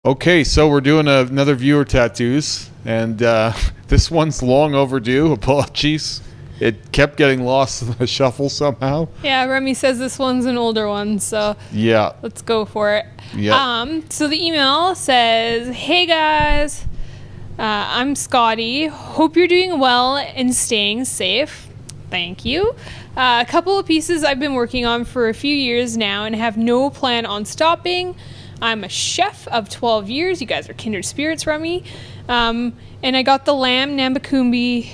Okay, so we're doing another viewer tattoos, and this one's long overdue. Apologies. It kept getting lost in the shuffle somehow. Yeah, Remy says this one's an older one, so yeah, let's go for it. Yeah. So the email says, "Hey guys, I'm Scotty. Hope you're doing well and staying safe. Thank you. A couple of pieces I've been working on for a few years now and have no plan on stopping. I'm a chef of 12 years. You guys are kindred spirits, Remy. And I got the lamb Nambakumbi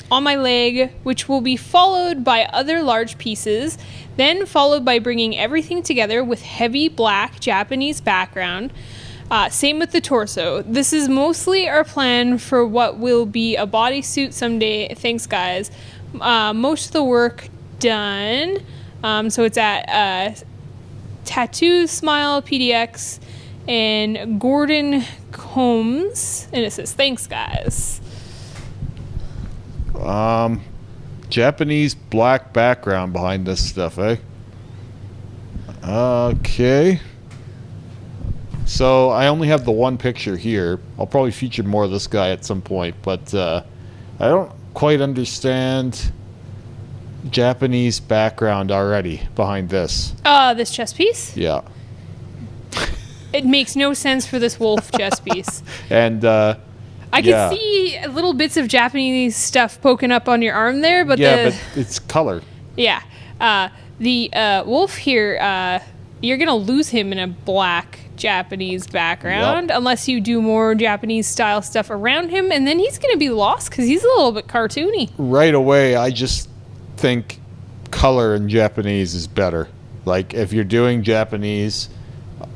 on my leg, which will be followed by other large pieces, then followed by bringing everything together with heavy black Japanese background. Same with the torso. This is mostly our plan for what will be a bodysuit someday. Thanks, guys. Most of the work done. So it's at Tattoo Smile PDX and Gordon Combs, and it says thanks, guys." Japanese black background behind this stuff, eh? Okay. So I only have the one picture here. I'll probably feature more of this guy at some point, but I don't quite understand Japanese background already behind this. This chest piece? Yeah. It makes no sense for this wolf chest piece. And I can see little bits of Japanese stuff poking up on your arm there, but but it's color. Yeah. The wolf here, you're going to lose him in a black Japanese background unless you do more Japanese style stuff around him, and then he's going to be lost because he's a little bit cartoony. Right away, I just think color in Japanese is better. Like, if you're doing Japanese,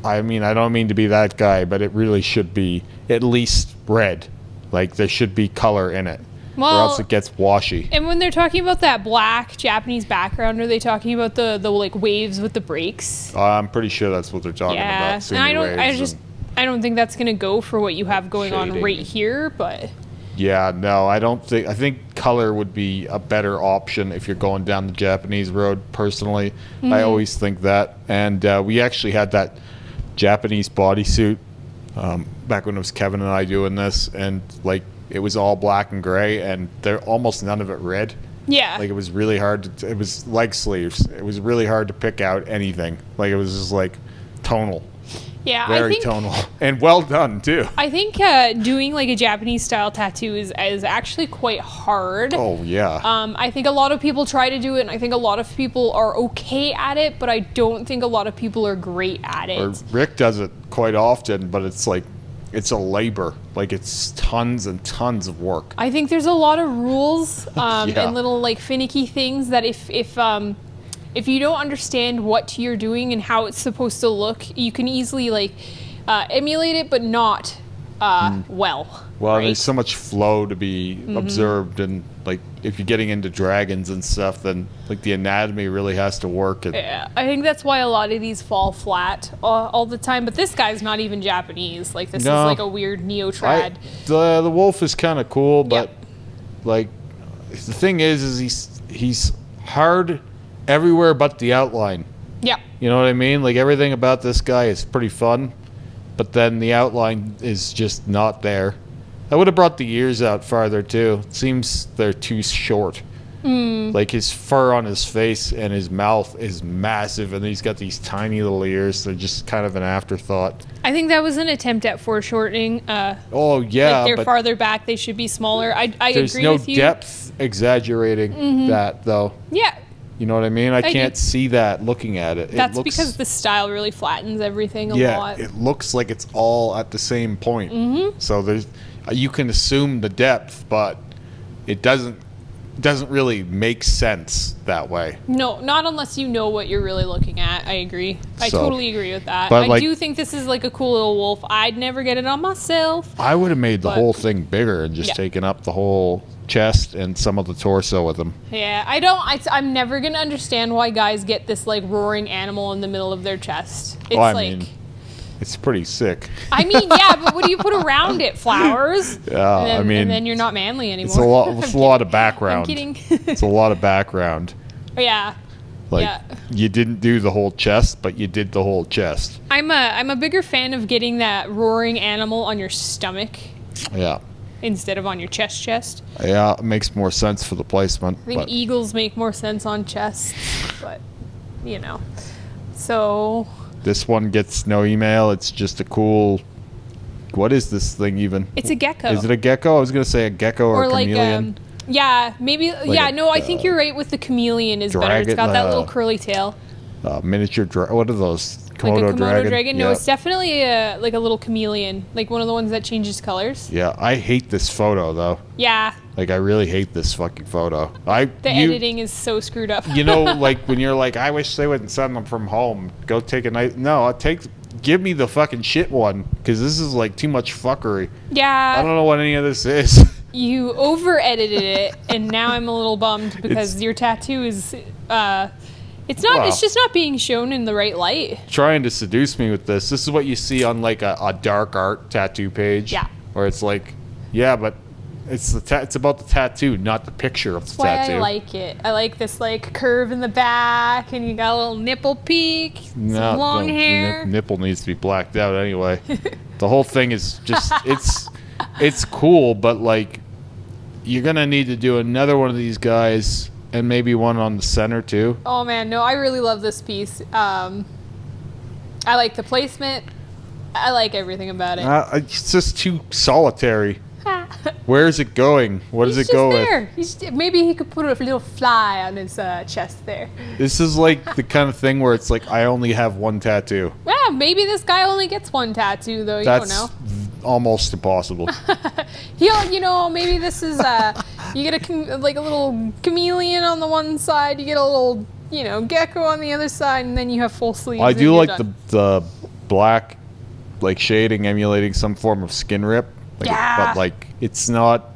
I mean, I don't mean to be that guy, but it really should be at least red. Like, there should be color in it, or else it gets washy. And when they're talking about that black Japanese background, are they talking about the like waves with the breaks? I'm pretty sure that's what they're talking about. And I don't think that's going to go for what you have going on right here, but yeah, no, I think color would be a better option if you're going down the Japanese road, personally. I always think that. And we actually had that Japanese bodysuit back when it was Kevin and I doing this, and like it was all black and gray, and there almost none of it red. Yeah. Like, it was really hard to, it was leg sleeves. It was really hard to pick out anything. Like, it was just like tonal. Yeah, very tonal and well done too. I think doing like a Japanese style tattoo is actually quite hard. Oh yeah. I think a lot of people try to do it, and I think a lot of people are okay at it, but I don't think a lot of people are great at it. Or Rick does it quite often, but it's like, it's a labor. Like, it's tons and tons of work. I think there's a lot of rules and little like finicky things that if you don't understand what you're doing and how it's supposed to look, you can easily like emulate it, but not well. Well, right? There's so much flow to be observed, and like if you're getting into dragons and stuff, then like the anatomy really has to work. And yeah, I think that's why a lot of these fall flat all the time. But this guy's not even Japanese. Like, this is like a weird neo-trad. The wolf is kind of cool, but like the thing is he's hard everywhere but the outline. Yeah. You know what I mean? Like, everything about this guy is pretty fun, but then the outline is just not there. I would have brought the ears out farther too. It seems they're too short. Like, his fur on his face and his mouth is massive, and he's got these tiny little ears. They're just kind of an afterthought. I think that was an attempt at foreshortening. Oh yeah, like, they're farther back, they should be smaller. I agree with you. There's no depth exaggerating that though. Yeah. You know what I mean? I can't see that looking at it. That's because the style really flattens everything a lot. Yeah, it looks like it's all at the same point. So you can assume the depth, but it doesn't really make sense that way. No, not unless you know what you're really looking at. I agree. I totally agree with that. But I do think this is like a cool little wolf. I'd never get it on myself. I would have made the whole thing bigger and just taken up the whole chest and some of the torso with them. Yeah, I'm never gonna understand why guys get this like roaring animal in the middle of their chest. It's I mean, it's pretty sick. I mean, yeah, but what do you put around it? Flowers? Yeah, and then you're not manly anymore. It's a lot of background. I'm kidding. It's a lot of background. Yeah. Like, Yeah. you didn't do the whole chest, but you did the whole chest. I'm a bigger fan of getting that roaring animal on your stomach Yeah. instead of on your chest. Yeah, it makes more sense for the placement. I think But eagles make more sense on chests, but you know. So this one gets no email. It's just a cool... What is this thing even? it's a gecko. Is it a gecko? I was going to say a gecko or a like chameleon. yeah, maybe I think you're right with the chameleon is better. It's dragon- got that little curly tail. Miniature... what are those? Like a Komodo Komodo dragon? No, Yeah. it's definitely like a little chameleon. Like one of the ones that changes colors. Yeah, I hate this photo, though. Yeah. Like, I really hate this fucking photo. The editing is so screwed up. You know, like, when you're like, I wish they wouldn't send them from home. Go take a night. No, give me the fucking shit one, because this is, like, too much fuckery. I Yeah. don't know what any of this is. You over-edited it, and now I'm a little bummed because your tattoo is... It's not. Wow. It's just not being shown in the right light. Trying to seduce me with this. This is what you see on, like, a dark art tattoo page. Yeah. Where it's like, yeah, but it's it's about the tattoo, not the picture of the That's why tattoo. I like it. I like this like curve in the back, and you got a little nipple peak, some long hair. Nipple needs to be blacked out anyway. The whole thing is just it's cool, but like you're gonna need to do another one of these guys and maybe one on the center too. Oh man, no, I really love this piece. I like the placement. I like everything about it. It's just too solitary. Where is it going? What does it go with? Maybe he could put a little fly on his chest there. This is like the kind of thing where it's like I only have one tattoo. Well, maybe this guy only gets one tattoo though. You don't know. Almost impossible. Maybe this is you get a little chameleon on the one side, you get a little gecko on the other side, and then you have full sleeves. I and do you're like done. the black like shading emulating some form of skin rip. Yeah. But like it's not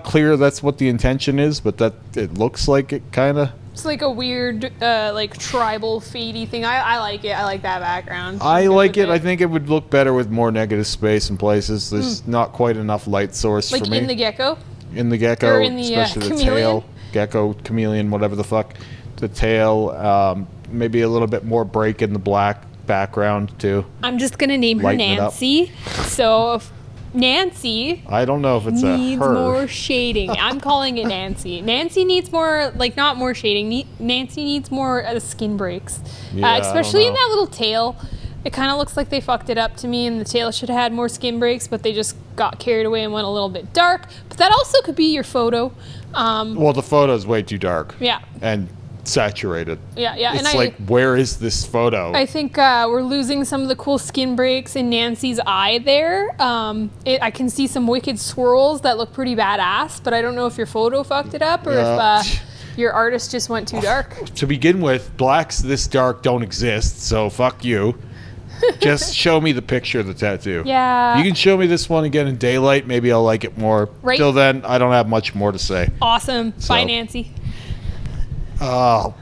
clear that's what the intention is, but that it looks like it kind of. It's like a weird like tribal fadey thing. I like it. I like that background. I I'm good like with it. I think it would look better with more negative space in places. There's not quite enough light source like for me. in the gecko. In the gecko, Or in the, especially the chameleon? tail. Gecko, chameleon, whatever the fuck. The tail, maybe a little bit more break in the black background too. I'm just gonna name her Lighten it up. Nancy. So if Nancy I don't know if it's needs a her. more shading. I'm calling it Nancy. Nancy needs more, like not more shading. Nancy needs more skin breaks, Yeah, I don't especially in know. that little tail. It kind of looks like they fucked it up to me, and the tail should have had more skin breaks, but they just got carried away and went a little bit dark. But that also could be your photo. Well, the photo's way too dark. Yeah. And saturated. Yeah. It's And like, where is this photo? I think we're losing some of the cool skin breaks in Nancy's eye there. I can see some wicked swirls that look pretty badass, but I don't know if your photo fucked it up or if your artist just went too dark. To begin with, blacks this dark don't exist, so fuck you. Just show me the picture of the tattoo. Yeah. You can show me this one again in daylight. Maybe I'll like it more. Right. Till then, I don't have much more to say. Awesome. So- Bye, Nancy. Oh,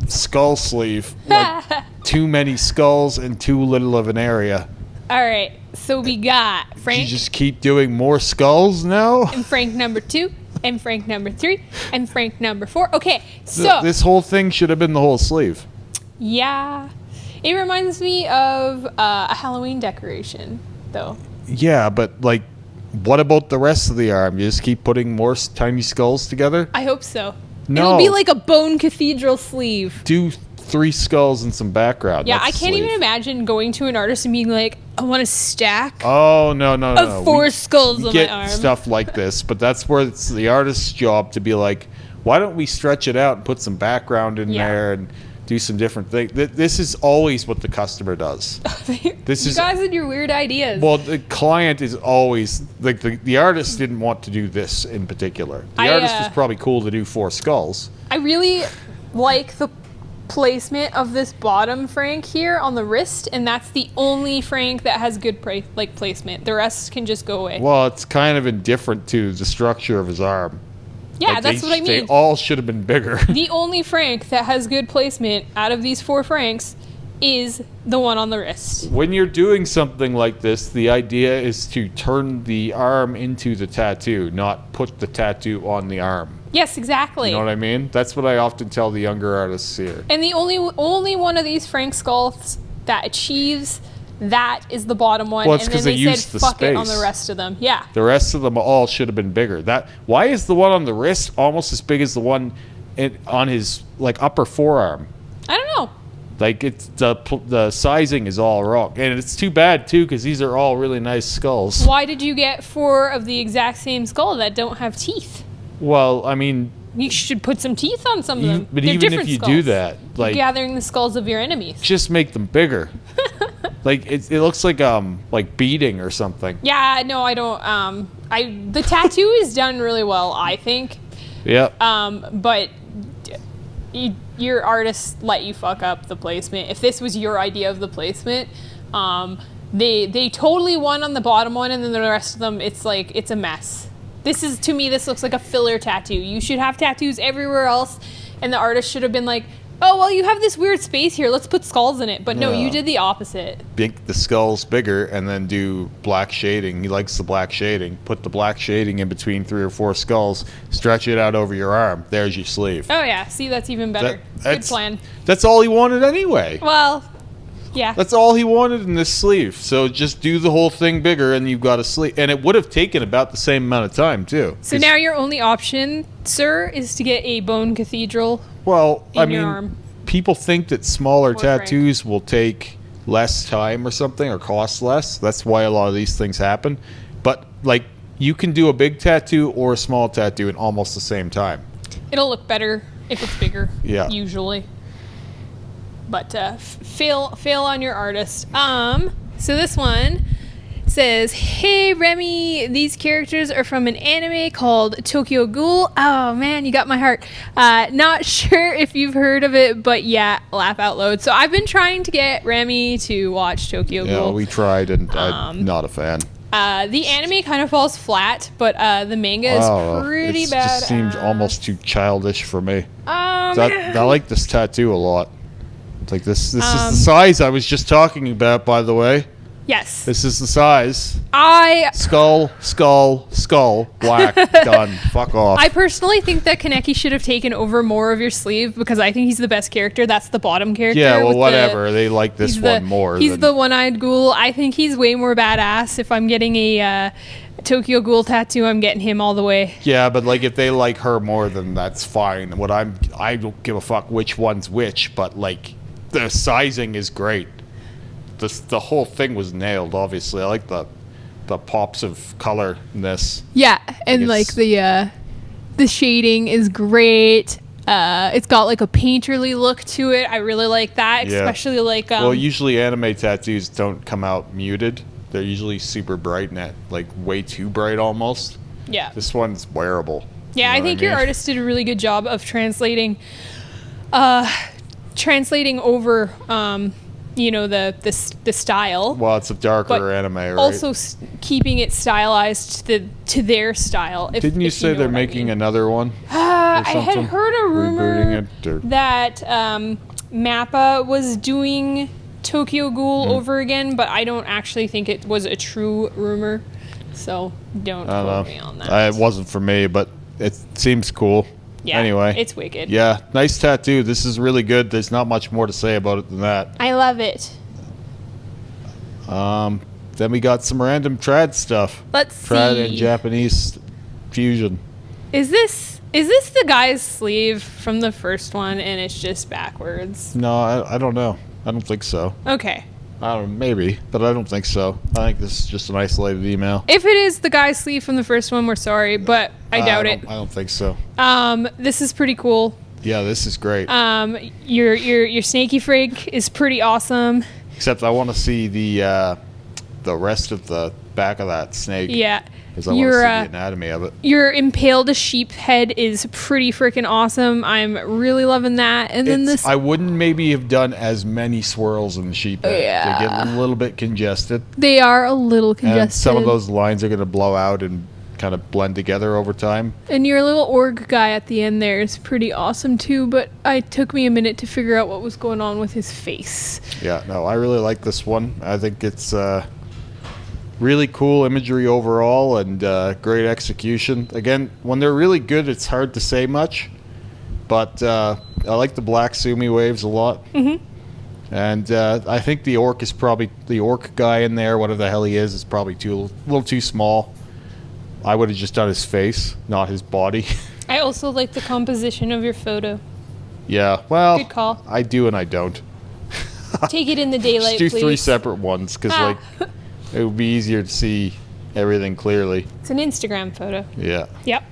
skull sleeve. Like, too many skulls and too little of an area. All right. So we got You Frank just keep doing more skulls now? and Frank number 2 and Frank number 3 and Frank number 4. Okay. So This whole thing should have been the whole sleeve. yeah, it reminds me of a Halloween decoration, though. Yeah, but like, what about the rest of the arm? You just keep putting more tiny skulls together? I hope so. No. It'll be like a bone cathedral sleeve. Do 3 skulls and some background. Yeah, That's I can't sleeve. even imagine going to an artist and being like, I want a stack Oh, no. of 4 skulls We on get my arm. stuff like this, but that's where it's the artist's job to be like, why don't we stretch it out and put some background in Yeah. there and do some different things? This is always what the customer does. This you is guys and your weird ideas. Well, the client is always like the artist didn't want to do this in particular. The artist was probably cool to do 4 skulls. I really like the placement of this bottom Frank here on the wrist, and that's the only Frank that has good placement. The rest can just go away. Well, it's kind of indifferent to the structure of his arm. Yeah, Like, that's what I They mean. all should have been bigger. The only Frank that has good placement out of these 4 Franks is the one on the wrist. When you're doing something like this, the idea is to turn the arm into the tattoo, not put the tattoo on the arm. Yes, exactly. You know what I mean? That's what I often tell the younger artists here. And the only one of these Frank sculpts that achieves that is the bottom one. Well, it's and then 'cause they they used said the fuck it on the space. rest of them. Yeah. The rest of them all should have been bigger. Why is the one on the wrist almost as big as the one on his like upper forearm? I don't know. Like it's the sizing is all wrong, and it's too bad too because these are all really nice skulls. Why did you get 4 of the exact same skull that don't have teeth? Well, I mean, You should put some teeth on some of them. but They're even if different you skulls. do that, like gathering the skulls of your enemies. just make them bigger. Like it looks like beading or something. Yeah, no, I don't. The tattoo is done really well, I think. Yep. But your artist let you fuck up the placement. If this was your idea of the placement, they totally won on the bottom one, and then the rest of them, it's a mess. To me, this looks like a filler tattoo. You should have tattoos everywhere else, and the artist should have been like, oh, well, you have this weird space here. Let's put skulls in it. But no, you did the opposite. Make the skulls bigger and then do black shading. He likes the black shading. Put the black shading in between 3 or 4 skulls. Stretch it out over your arm. There's your sleeve. Oh, yeah. See, that's even better. Good plan. That's all he wanted anyway. Well, yeah. That's all he wanted in this sleeve. So just do the whole thing bigger and you've got a sleeve. And it would have taken about the same amount of time, too. So now your only option, sir, is to get a bone cathedral. Well, I your mean, arm. people think that smaller Frank. tattoos will take less time or something or cost less. That's why a lot of these things happen. But, like, you can do a big tattoo or a small tattoo in almost the same time. It'll look better if it's bigger. Yeah. Usually. But fail on your artist. So this one says, "Hey Remy, these characters are from an anime called Tokyo Ghoul." Oh man, you got my heart. Not sure if you've heard of it, but yeah, laugh out loud. So I've been trying to get Remy to watch Tokyo Yeah, Ghoul. we tried and I'm not a fan. The anime kind of falls flat, but the manga is pretty it bad. just seems almost too childish for me. I like this tattoo a lot. It's like this is the size I was just talking about, by the way. Yes. This is the size. Skull, black, done. Fuck off. I personally think that Kaneki should have taken over more of your sleeve because I think he's the best character. That's the bottom character. Yeah, well, with whatever. They like this one more. He's the one-eyed ghoul. I think he's way more badass. If I'm getting a Tokyo Ghoul tattoo, I'm getting him all the way. Yeah, but like if they like her more, then that's fine. I don't give a fuck which one's which, but like the sizing is great. The whole thing was nailed. Obviously, I like the pops of color in this. Yeah, and like the shading is great. It's got like a painterly look to it. I really like that, especially like. Well, usually anime tattoos don't come out muted. They're usually super bright and like way too bright almost. Yeah. This one's wearable. Yeah, I think your artist did a really good job of translating over the style. Well, it's a darker anime, right? Also keeping it stylized to their style. Didn't you say they're making another one? I had heard a rumor Rebooting it, that Mappa was doing Tokyo Ghoul over again, but I don't actually think it was a true rumor. So don't quote me on that. It wasn't for me, but it seems cool. Yeah, anyway, it's wicked. Yeah, nice tattoo. This is really good. There's not much more to say about it than that. I love it. Then we got some random trad stuff. Let's see. Trad and Japanese fusion. Is this the guy's sleeve from the first one and it's just backwards? No, I don't know. I don't think so. Okay. I don't know, maybe, but I don't think so. I think this is just an isolated email. If it is the guy's sleeve from the first one, we're sorry, but I doubt it. I don't think so. This is pretty cool. Yeah, this is great. Your snaky frig is pretty awesome. Except I want to see the rest of the back of that snake. Yeah. Because I want to see the anatomy of it. Your impaled sheep head is pretty freaking awesome. I'm really loving that. And then this... I wouldn't maybe have done as many swirls in the sheep head. Yeah. They get a little bit congested. They are a little congested. And some of those lines are going to blow out and kind of blend together over time. And your little org guy at the end there is pretty awesome too, but it took me a minute to figure out what was going on with his face. Yeah, no, I really like this one. I think it's really cool imagery overall and great execution. Again, when they're really good, it's hard to say much, but I like the black Sumi waves a lot. Mm-hmm. And I think the orc guy in there, whatever the hell he is probably a little too small. I would have just done his face, not his body. I also like the composition of your photo. Yeah, well, Good call. I do and I don't. Take it in the daylight, Just do please. 3 separate ones, because like it would be easier to see everything clearly. It's an Instagram photo. Yeah. Yep.